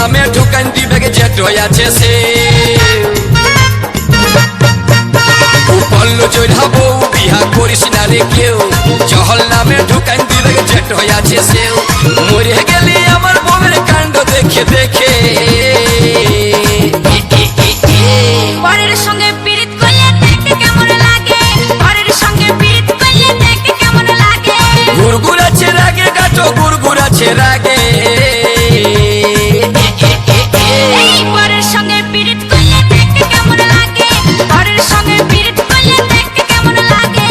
নামে ঢুকান দিবে যেট আছে সে বলল জয়রাবো বিহা করিস না রে কেউ জহল নামে ঢুকান দিবে যেট আছে সেও মরে গেলি আমার বউয়ের কাণ্ড দেখে দেখে পরের সঙ্গে পীড়িত করলে দেখতে কেমন লাগে পরের সঙ্গে পীড়িত করলে দেখতে কেমন লাগে গুড়গুড় আছে রাগে গাটো গুড়গুড় আছে রাগে পরের সঙ্গে পীড়িত করলে দেখতে কেমন লাগে পরের সঙ্গে পীড়িত করলে দেখতে কেমন লাগে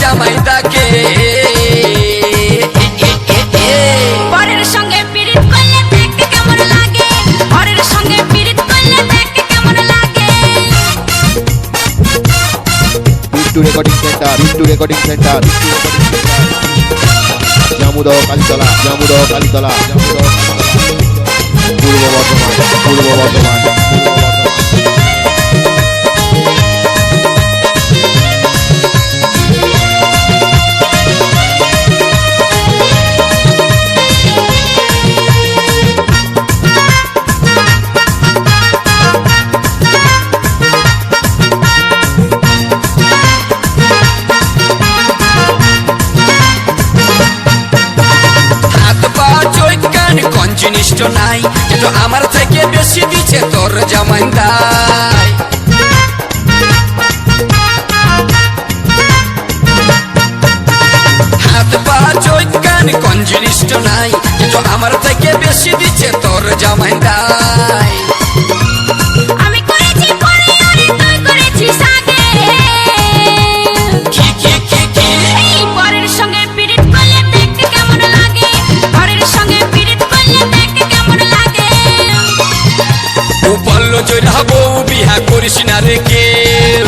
জামাই তাকে পরের সঙ্গে পীড়িত করলে দেখতে কেমন লাগে পরের সঙ্গে পীড়িত করলে দেখতে কেমন লাগে বিট্টু রেকর্ডিং সেন্টার জামুদহ কালীতলা পূর্ব বর্ধমান জিনিসটা নাই যেটা আমার থেকে বেশি দিচ্ছে তোর জামাইদাই হাত পা চোখ কান কোন জিনিসটা নাই যেটা আমার থেকে বেশি দিচ্ছে তোর জামাইদাই আমি করেছি পরে আর তুই করেছিস আগে এই পরের সঙ্গে পীড়িত করলে দেখতে কেমন লাগে পরের সঙ্গে পীড়িত করলে দেখতে কেমন লাগে ও বলল জয়রাবো বিহা করিস না রে কেউ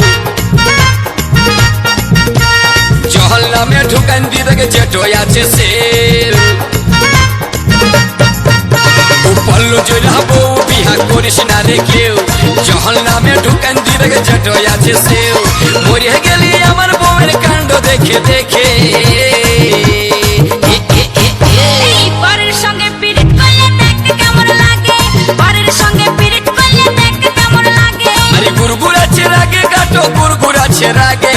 জহল নামে ঢুকান দিবে যেট আছে সে ও বলল জয়রাবো বিহা করিস না রে কেউ জহল নামে ঢুকান দিবে যেট আছে সেও মরে গেলি আমার বউয়ের কাণ্ড দেখে দেখে পরের সঙ্গে পীড়িত করলে দেখতে কেমন লাগে পরের সঙ্গে পীড়িত করলে দেখতে কেমন লাগে আরে গুড়গুড় আছে রাগে গাটো গুড়গুড় আছে রাগে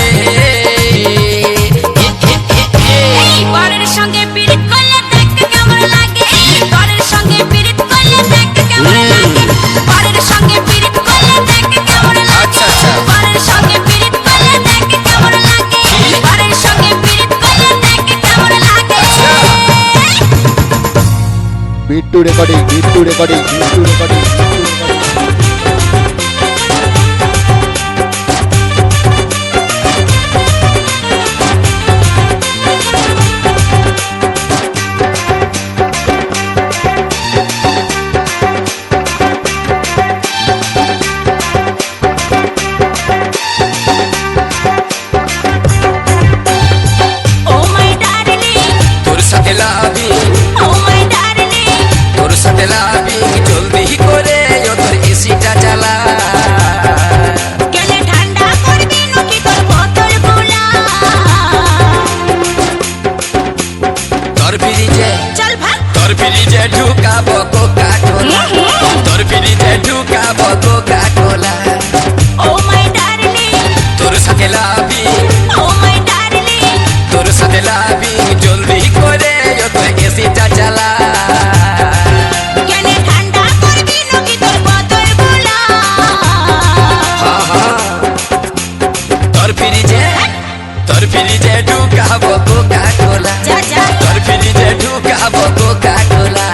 পরের সঙ্গে পীড়িত করলে দেখতে কেমন লাগে পরের সঙ্গে পীড়িত করলে দেখতে কেমন লাগে পরের সঙ্গে পীড়িত করলে দেখতে কেমন লাগে পরের সঙ্গে পীড়িত করলে দেখতে কেমন লাগে পরের সঙ্গে পীড়িত করলে দেখতে কেমন লাগে Bittu recording Oh my darling তোর সাথে লাভি Oh my darling তোর সাথে লাভি জলদি করে তোর এসিটা চালা গেলে ঠান্ডা করবি নাকি তোর বোতল গোলা তোর ফ্রিজে চল ভাগ তোর ফ্রিজে ঢুকাবো কোকা কোলা তোর ফ্রিজে ঢুকাবো Coca Cola Oh my darling তোর সাথে লাভি Oh my darling তোর সাথে লাভি জলদি করে তোর এসিটা চালা গেলে ঠান্ডা করবি নাকি তোর বোতল গোলা তোর তোর ফ্রিজে ঢুকাবো কোকা কোলা, যা যা তোর ফ্রিজে ঢুকাবো Coca Cola.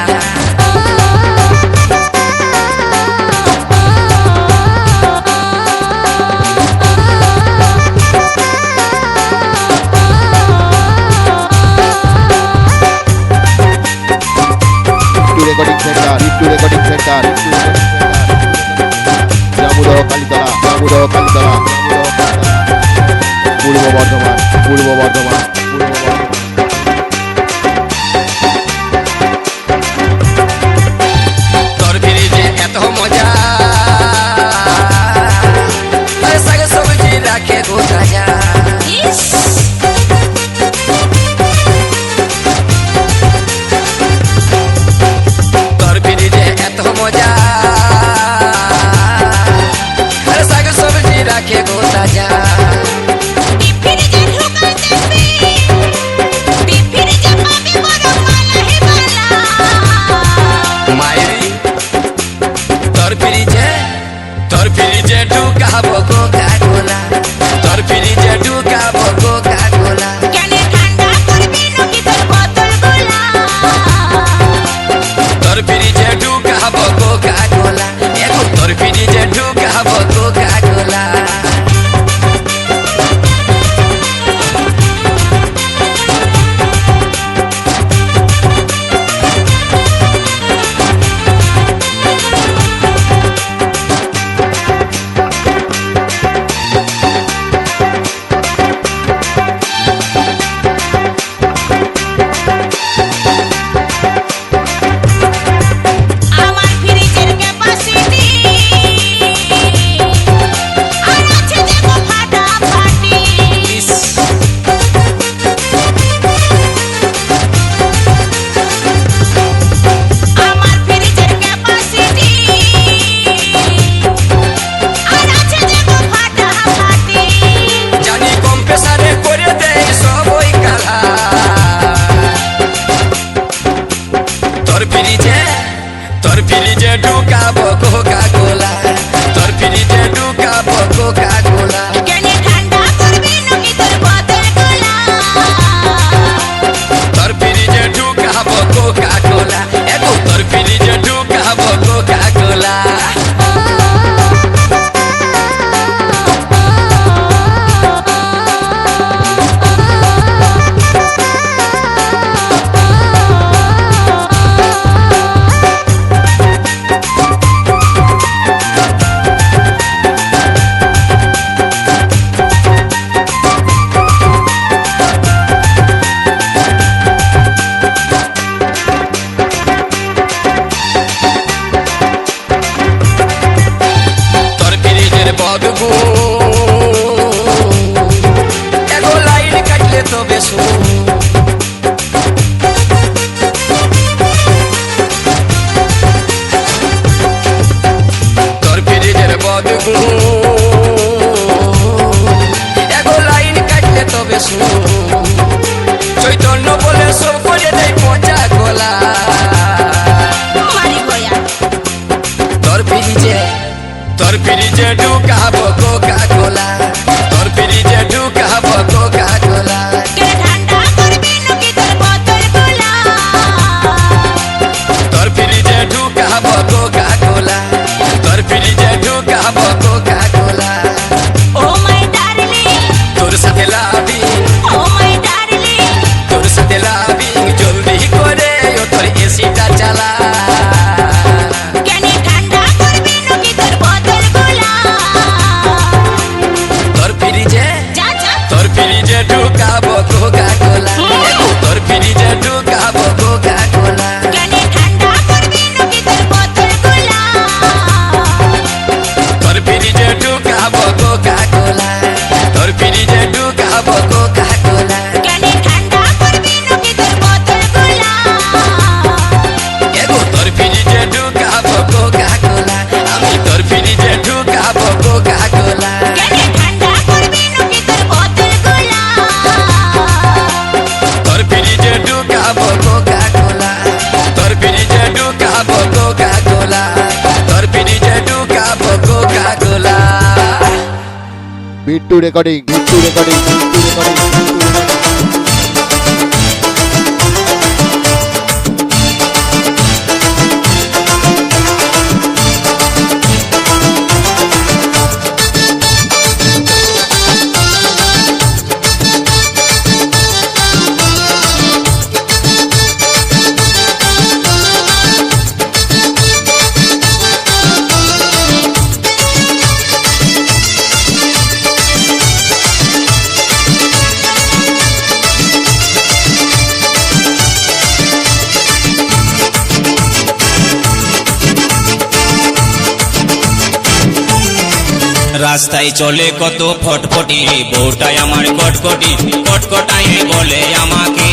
Recording centre, recording centre, Jamudah Kalitala, Jamudah Kalitala, Purba Bardhaman, পূর্ব বর্ধমান, পূর্ব বর্ধমান। তোর ফ্রিজে এত মজা, আরে শাক সবজি রাখে গো তাজা। ইস তোর ফ্রিজে এত মজা, আরে শাক সবজি রাখে গো তাজা। ফ্রিজে ঢুকাই দেখবি, ফ্রিজে পাবি বড় মালা হে মালা। মায়েরি তোর ফ্রিজে ঢুকাবো কোকা কোলা, তোর ফ্রিজে ঢুকাবো কোকা কোলা। কেনে ঠান্ডা করবি নাকি তোর বোতল গোলা। তোর ফ্রিজে ঢুকাবো কোকা কোলা, এখন তোর ফ্রিজে ঢুকাবো কোকা কোলা। আমার ফ্রিজের ক্যাপাসিটি আর আছে দেখো ফাটাফাটি। ইস, আমার ফ্রিজের ক্যাপাসিটি আর আছে দেখো ফাটাফাটি। জানি কম প্রেসারে করে দেয় সব ওই কালা। তোর ফ্রিজে ঢুকাবো কোকা কোলা, তোর ফ্রিজে ঢুকাবো কোকা কোলা। কেনে ঠান্ডা করবি নাকি তোর বোতল গোলা। তোর ফ্রিজে ঢুকাবো কোকা কোলা, এখন তোর ফ্রিজে ঢুকাবো কোকা কোলা। তোর ফ্রিজের বদবু এগো লাইন কাটলে তো বেশু। তোর ফ্রিজের বদবু এগো লাইন কাটলে তো বেশু। চৈতন্য বলে সব করে দেয় পচা গোলা। মারি গয়া তোর ফ্রিজে ঢুকাবো কোকা কোলা, তোর ফ্রিজে ঢুকাবো কোকা কোলা। কেনে ঠান্ডা করবি নাকি তোর বোতল গোলা। তোর ফ্রিজে ঢুকাবো কোকা কোলা, তোর ফ্রিজে ঢুকাবো Coca Cola. O my darling, তোর সাথে লাভি, ও মাই ডার্লিং। তোর সাথে লাভি, জলদি করে ও তোর এসিটা চালা। কেনে ঠান্ডা করবি নাকি তোর বোতল গোলা। তোর যা যা ফ্রিজে ঢুকাবো কোকা কোলা, তোর ফ্রিজে ঢুকাবো কোকা কোলা। কেনে ঠান্ডা করবি নাকি তোর বোতল গোলা। তোর ফ্রিজে ঢুকাবো কোকা কোলা, তোর ফ্রিজে ঢুকাবো Coca hit to recording, hit to recording, hit to recording, hit to recording. রাস্তায় চলে কত ফটফটি, বউটাই আমার কটকটি, কটকটাই বলে আমাকে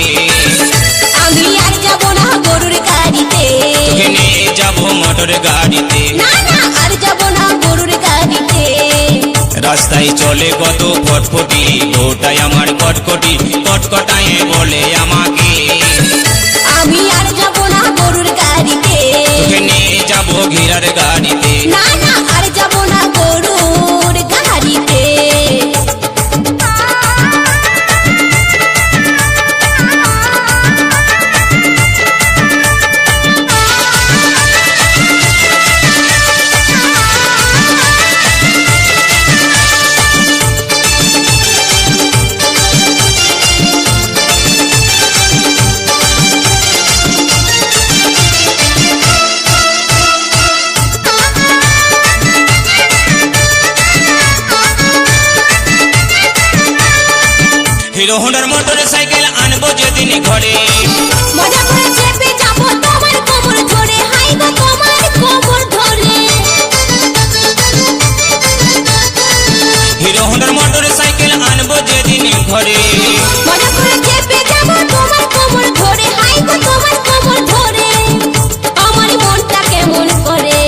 আমি আর যাব না গরুর গাড়িতে, তোকে নিয়ে যাবো মোটর গাড়িতে। না না আর যাব না গরুর গাড়িতে। রাস্তায় চলে কত ফটফটি, বউটাই আমার কটকটি, কটকটাই বলে আমাকে আমি আর যাব না গরুর গাড়িতে, তোকে নিয়ে যাবো ঘিরার গাড়িতে। না না আর যাব না গরুর গাড়িতে। হিরো হোন্ডার মোটর সাইকেল আনবো যেদিন ঘরে, মজা করে চেপে যাব তোমার কোমর ধরে, হাই গো তোমার কোমর ধরে। হিরো হোন্ডার মোটর সাইকেল আনবো যেদিন ঘরে, মজা করে চেপে যাব তোমার কোমর ধরে, হাই গো তোমার কোমর ধরে। আমার মনটা কেমন করে।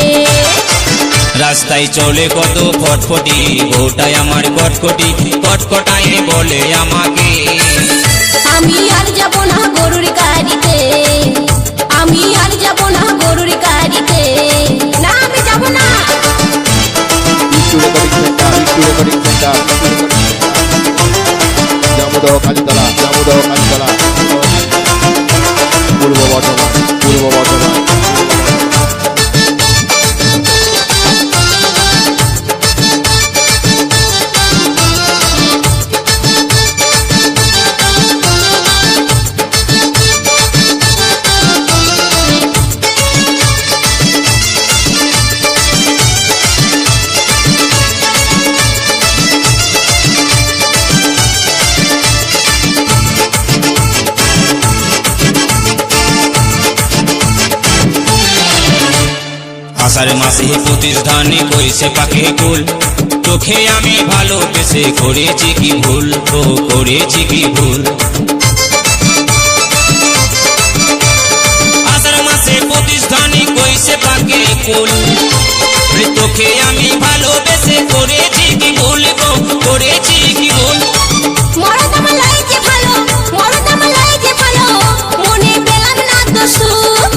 রাস্তায় চলে কত ফটফটি, বউটাই আমার কটকটি, কটকটাই বলে আমাকে আমি আর যাব না গরুর গাড়িতে, আমি আর যাব না গরুর গাড়িতে। না আমি যাব না। Hit to recording centre, hit to recording centre, hit to recording centre. Jamudah Kalitala, Jamudah Kalitala, Purba Bardhaman, পূর্ব বর্ধমান। আষাঢ় মাসে প্রতিষ্ঠানে বইসে পাকে কুল, চোখে আমি ভালোবেসে করেছি কি ভুল, ও করেছি কি ভুল। আষাঢ় মাসে প্রতিষ্ঠানে বইসে পাকে কুল, তোকে আমি ভালোবেসে করেছি কি ভুল, গো করেছি কি ভুল। মরদ আমার লাইছে ভালো, মরদ আমার লাইছে ভালো, মনে পেলাম না তো সুখ।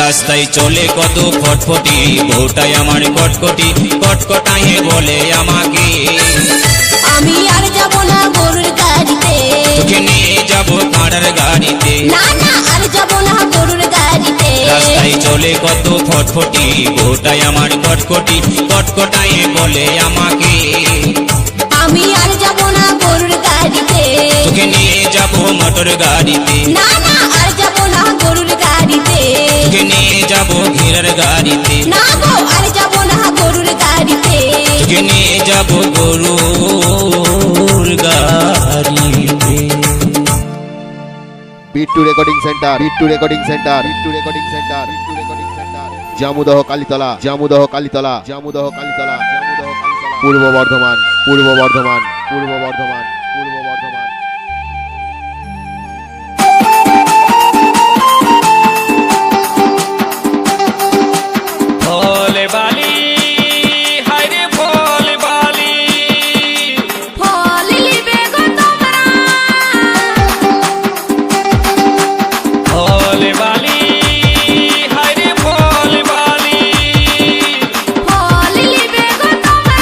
রাস্তায় চলে কত ফটফটি, বউটাই আমার কটকটি, কটকটাই বলে আমাকে আমি আর যাব না গরুর গাড়িতে, তোকে নিয়ে যাবো কাঁড়ার গাড়িতে। না না আর যাব না গরুর গাড়িতে। রাস্তায় চলে কত ফটফটি, বউটাই আমার কটকটি, কটকটাই বলে আমাকে আমি আর যাব না গরুর গাড়িতে, তোকে নিয়ে যাবো মোটর গাড়িতে। না না আর যাব না গরুর গাড়িতে। তোকে নিয়ে যাবো ঘিরার গাড়িতে, না গো আর যাব না গরুর গাড়িতে। তোকে নিয়ে যাবো গরুর গাড়িতে। Hit to recording centre, hit to recording centre, hit to recording centre, hit to recording centre. Jamudah Kalitala, Jamudah Kalitala, Jamudah Kalitala, Jamudah Kalitala, Purba Bardhaman, পূর্ব বর্ধমান, পূর্ব বর্ধমান, পূর্ব বর্ধমান। ভোলে বালি, হায় রে ভোলে বালি, ফল লিবে গো তোমরা, ভোলে বালি, হায় রে ভোলে বালি, ফল লিবে গো তোমরা।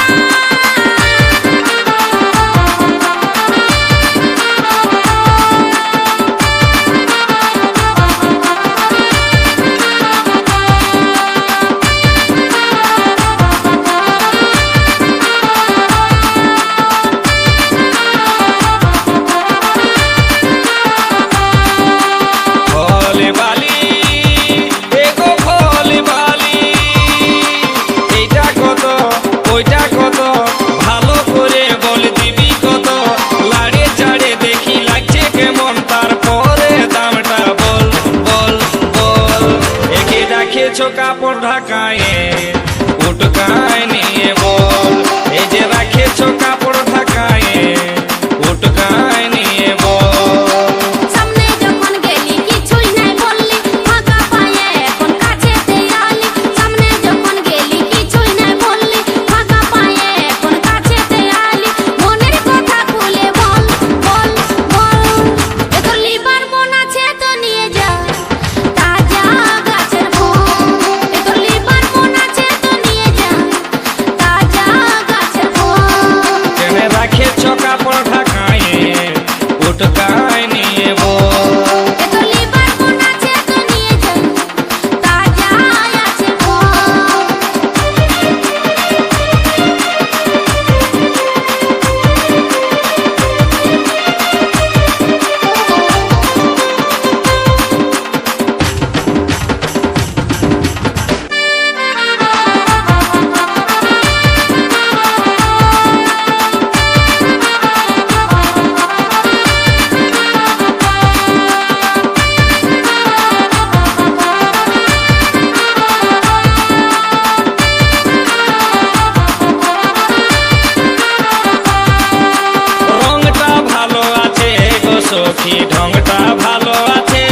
সখী ঢংটা ভালো আছে,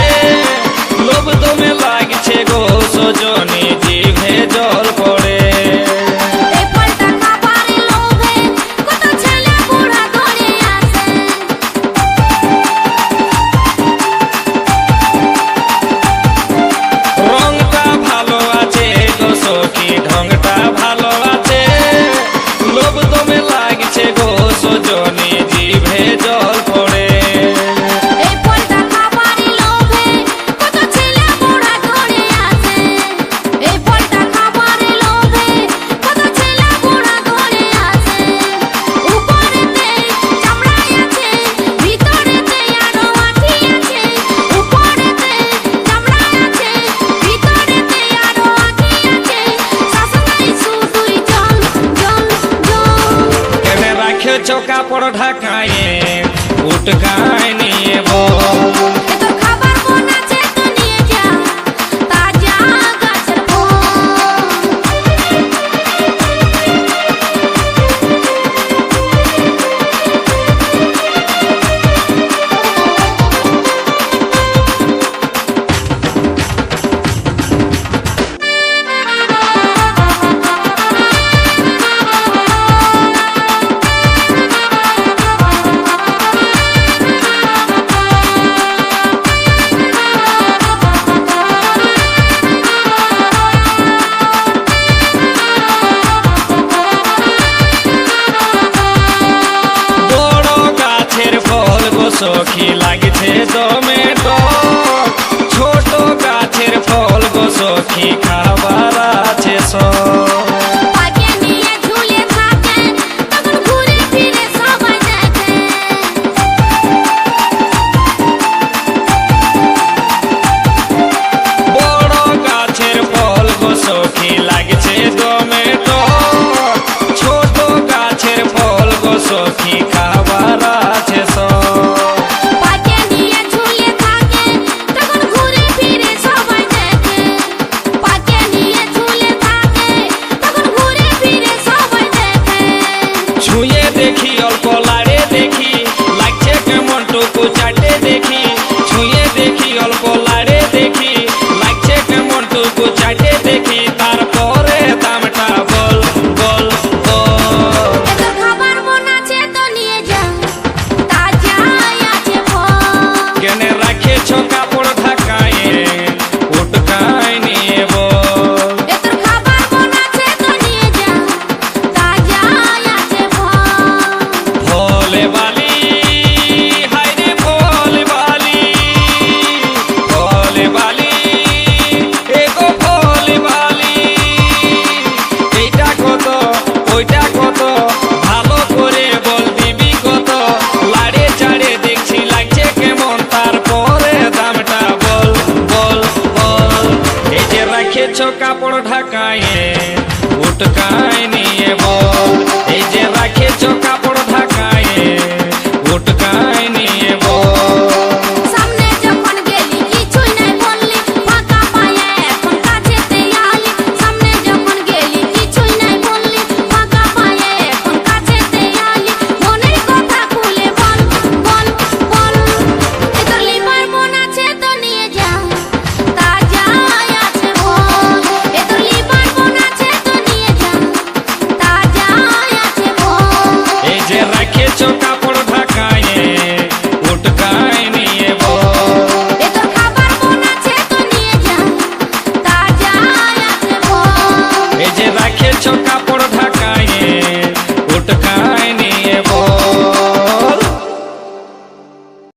লোভ দমে লাগছে গো সজনী, জিভে জল পড়ে। এই ফলটা খাবারে লোভে কত ছেলে বুড়া ধরে আছে। রংটা ভালো আছে গো সখী ঢংটা ভালো আছে, লোভ দমে লাগছে গো সজনী, জিভে জল পড়ে। এই ফলটা খাবারে লোভে কত ছেলে বুড়া ধরে আছে। এই ফলটা খাবারে লোভে কত ছেলে বুড়া ধরে আছে। উপরেতে চামড়া আছে, ভিতরেতে আরো আঠি আছে। উপরেতে চামড়া আছে, ভিতরেতে আরো আঠি আছে। শাসনাই শুধুই জল জল জল। কেনে রাখেছ কাপড় ঢাকায়ে, উটকায় নিয়ে বল। এ তোর খাবার মন আছে তো নিয়ে যা, তাজা গাছের ফল। বড় গাছের ফল গো সখী লাগে